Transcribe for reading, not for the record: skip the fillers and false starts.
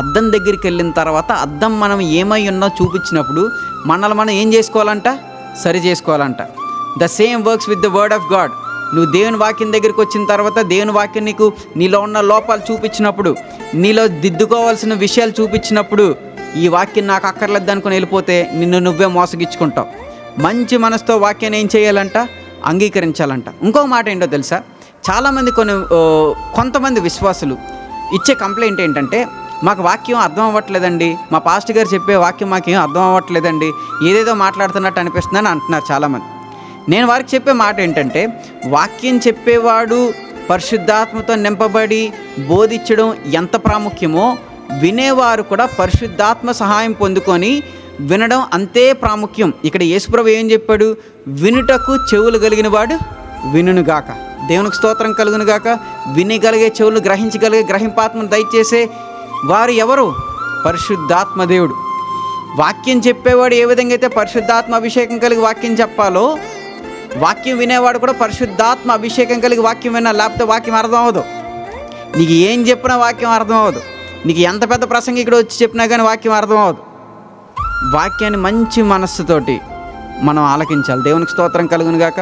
అద్దం దగ్గరికి వెళ్ళిన తర్వాత అద్దం మనం ఏమై ఉన్నా చూపించినప్పుడు మనల్ని మనం ఏం చేసుకోవాలంట? సరి చేసుకోవాలంట. The same works with the word of God. నువ్వు దేవుని వాక్యం దగ్గరికి వచ్చిన తర్వాత దేవుని వాక్యం నీకు నీలో ఉన్న లోపాలు చూపించినప్పుడు, నీలో దిద్దుకోవాల్సిన విషయాలు చూపించినప్పుడు, ఈ వాక్యం నాకు అక్కర్లేదు అనుకుని వెళ్ళిపోతే నిన్ను నువ్వే మోసగించుకుంటావు. మంచి మనసుతో వాక్యాన్ని ఏం చేయాలంట? అంగీకరించాలంట. ఇంకో మాట ఏంటో తెలుసా? చాలామంది కొంతమంది విశ్వాసులు ఇచ్చే కంప్లైంట్ ఏంటంటే, మాకు వాక్యం అర్థం అవ్వట్లేదండి, మా పాస్టర్ గారు చెప్పే వాక్యం మాకేం అర్థం అవ్వట్లేదండి, ఏదేదో మాట్లాడుతున్నట్టు అనిపిస్తుందని అంటున్నారు చాలామంది. నేను వారికి చెప్పే మాట ఏంటంటే, వాక్యం చెప్పేవాడు పరిశుద్ధాత్మతో నింపబడి బోధించడం ఎంత ప్రాముఖ్యమో, వినేవారు కూడా పరిశుద్ధాత్మ సహాయం పొందుకొని వినడం అంతే ప్రాముఖ్యం. ఇక్కడ యేసుప్రభు ఏం చెప్పాడు? వినుటకు చెవులు కలిగిన వాడు వినుగాక. దేవునికి స్తోత్రం కలుగునుగాక. వినగలిగే చెవులు, గ్రహించగలిగే గ్రహింపాత్మను దయచేసే వారు ఎవరు? పరిశుద్ధాత్మ దేవుడు. వాక్యం చెప్పేవాడు ఏ విధంగా అయితే పరిశుద్ధాత్మ అభిషేకం కలిగి వాక్యం చెప్పాలో, వాక్యం వినేవాడు కూడా పరిశుద్ధాత్మ అభిషేకం కలిగి వాక్యం వినాలి. లేకపోతే వాక్యం అర్థం అవ్వదు. నీకు ఏం చెప్పినా వాక్యం అర్థం అవ్వదు. నీకు ఎంత పెద్ద ప్రసంగికుడు వచ్చి చెప్పినా కానీ వాక్యం అర్థం అవ్వదు. వాక్యాన్ని మంచి మనస్సుతోటి మనం ఆలకించాలి. దేవునికి స్తోత్రం కలుగునుగాక.